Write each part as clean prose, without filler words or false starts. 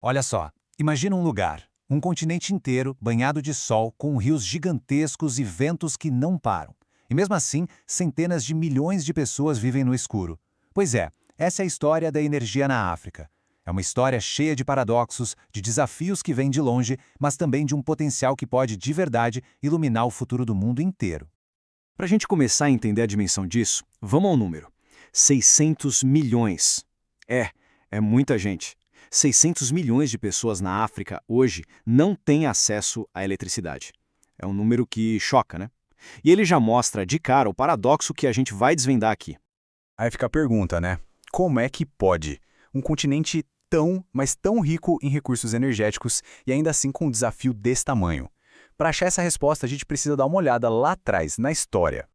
Olha só, imagina um lugar, um continente inteiro banhado de sol, com rios gigantescos e ventos que não param. E mesmo assim, centenas de milhões de pessoas vivem no escuro. Pois é, essa é a história da energia na África. É uma história cheia de paradoxos, de desafios que vêm de longe, mas também de um potencial que pode, de verdade, iluminar o futuro do mundo inteiro. Para a gente começar a entender a dimensão disso, vamos ao número. 600 milhões. É muita gente. 600 milhões de pessoas na África hoje não têm acesso à eletricidade. É um número que choca, né? E ele já mostra de cara o paradoxo que a gente vai desvendar aqui. Aí fica a pergunta, né? Como é que pode um continente tão, mas tão rico em recursos energéticos e ainda assim com um desafio desse tamanho? Para achar essa resposta, a gente precisa dar uma olhada lá atrás, na história.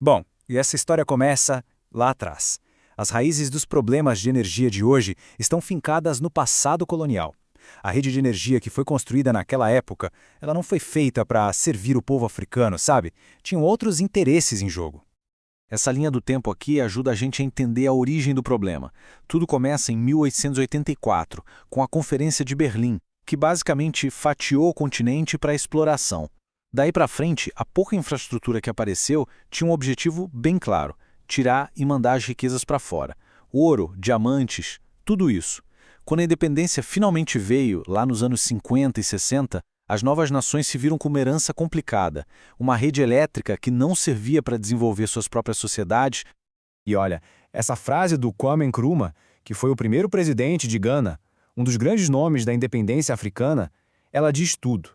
Bom, e essa história começa lá atrás. As raízes dos problemas de energia de hoje estão fincadas no passado colonial. A rede de energia que foi construída naquela época, ela não foi feita para servir o povo africano, sabe? Tinham outros interesses em jogo. Essa linha do tempo aqui ajuda a gente a entender a origem do problema. Tudo começa em 1884, com a Conferência de Berlim, que basicamente fatiou o continente para a exploração. Daí para frente, a pouca infraestrutura que apareceu tinha um objetivo bem claro: tirar e mandar as riquezas para fora. Ouro, diamantes, tudo isso. Quando a independência finalmente veio, lá nos anos 50 e 60, as novas nações se viram com uma herança complicada, uma rede elétrica que não servia para desenvolver suas próprias sociedades. E olha, essa frase do Kwame Nkrumah, que foi o primeiro presidente de Gana, um dos grandes nomes da independência africana, ela diz tudo.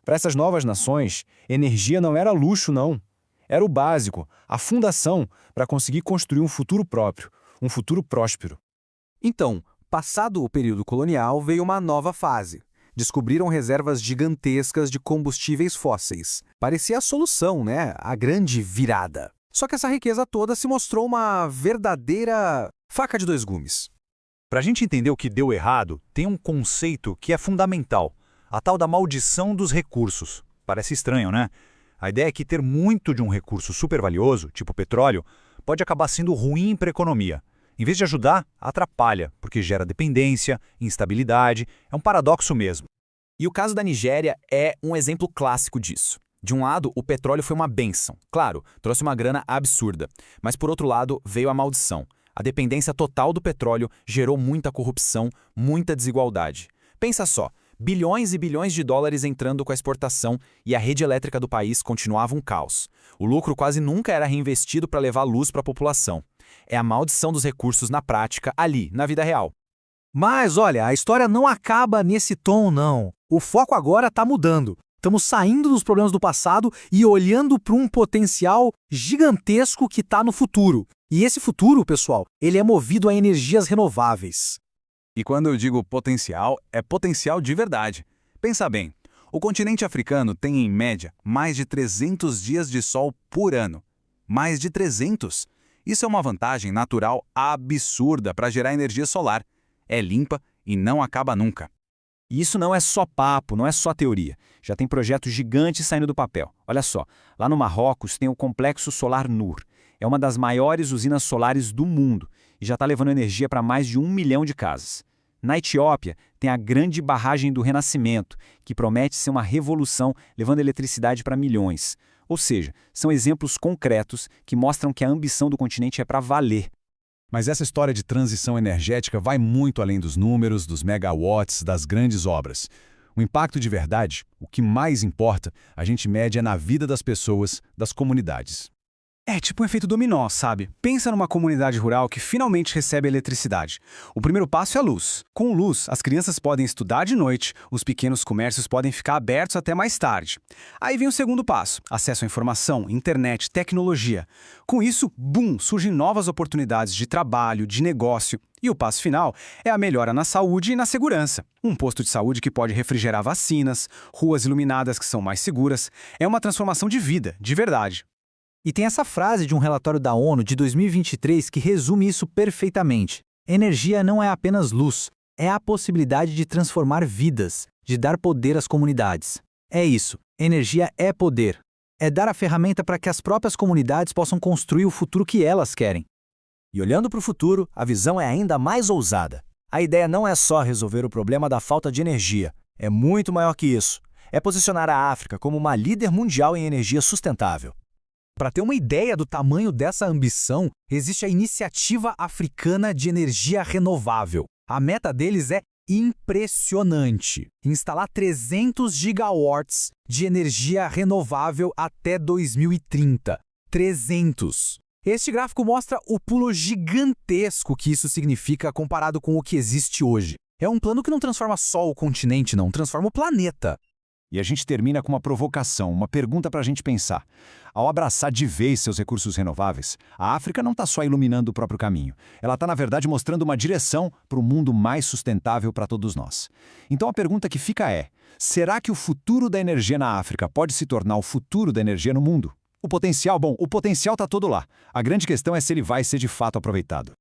Para essas novas nações, energia não era luxo, não. Era o básico, a fundação para conseguir construir um futuro próprio, um futuro próspero. Então, passado o período colonial, veio uma nova fase. Descobriram reservas gigantescas de combustíveis fósseis. Parecia a solução, né? A grande virada. Só que essa riqueza toda se mostrou uma verdadeira faca de dois gumes. Para a gente entender o que deu errado, tem um conceito que é fundamental: a tal da maldição dos recursos. Parece estranho, né? A ideia é que ter muito de um recurso super valioso, tipo petróleo, pode acabar sendo ruim para a economia. Em vez de ajudar, atrapalha, porque gera dependência, instabilidade, é um paradoxo mesmo. E o caso da Nigéria é um exemplo clássico disso. De um lado, o petróleo foi uma bênção. Claro, trouxe uma grana absurda. Mas por outro lado, veio a maldição. A dependência total do petróleo gerou muita corrupção, muita desigualdade. Pensa só, bilhões e bilhões de dólares entrando com a exportação e a rede elétrica do país continuava um caos. O lucro quase nunca era reinvestido para levar luz para a população. É a maldição dos recursos na prática, ali, na vida real. Mas, olha, a história não acaba nesse tom, não. O foco agora está mudando. Estamos saindo dos problemas do passado e olhando para um potencial gigantesco que está no futuro. E esse futuro, pessoal, ele é movido a energias renováveis. E quando eu digo potencial, é potencial de verdade. Pensa bem, o continente africano tem, em média, mais de 300 dias de sol por ano. Mais de 300! Isso é uma vantagem natural absurda para gerar energia solar. É limpa e não acaba nunca. E isso não é só papo, não é só teoria. Já tem projetos gigantes saindo do papel. Olha só, lá no Marrocos tem o Complexo Solar Nur. É uma das maiores usinas solares do mundo e já está levando energia para mais de 1 milhão de casas. Na Etiópia, tem a Grande Barragem do Renascimento, que promete ser uma revolução levando eletricidade para milhões. Ou seja, são exemplos concretos que mostram que a ambição do continente é para valer. Mas essa história de transição energética vai muito além dos números, dos megawatts, das grandes obras. O impacto de verdade, o que mais importa, a gente mede é na vida das pessoas, das comunidades. É tipo um efeito dominó, sabe? Pensa numa comunidade rural que finalmente recebe eletricidade. O primeiro passo é a luz. Com luz, as crianças podem estudar de noite, os pequenos comércios podem ficar abertos até mais tarde. Aí vem o segundo passo: acesso à informação, internet, tecnologia. Com isso, boom, surgem novas oportunidades de trabalho, de negócio. E o passo final é a melhora na saúde e na segurança. Um posto de saúde que pode refrigerar vacinas, ruas iluminadas que são mais seguras. É uma transformação de vida, de verdade. E tem essa frase de um relatório da ONU de 2023 que resume isso perfeitamente. Energia não é apenas luz, é a possibilidade de transformar vidas, de dar poder às comunidades. É isso, energia é poder. É dar a ferramenta para que as próprias comunidades possam construir o futuro que elas querem. E olhando para o futuro, a visão é ainda mais ousada. A ideia não é só resolver o problema da falta de energia, é muito maior que isso. É posicionar a África como uma líder mundial em energia sustentável. Para ter uma ideia do tamanho dessa ambição, existe a Iniciativa Africana de Energia Renovável. A meta deles é impressionante: instalar 300 gigawatts de energia renovável até 2030. 300! Este gráfico mostra o pulo gigantesco que isso significa comparado com o que existe hoje. É um plano que não transforma só o continente, não, transforma o planeta. E a gente termina com uma provocação, uma pergunta para a gente pensar. Ao abraçar de vez seus recursos renováveis, a África não está só iluminando o próprio caminho. Ela está, na verdade, mostrando uma direção para um mundo mais sustentável para todos nós. Então a pergunta que fica é: será que o futuro da energia na África pode se tornar o futuro da energia no mundo? O potencial está todo lá. A grande questão é se ele vai ser de fato aproveitado.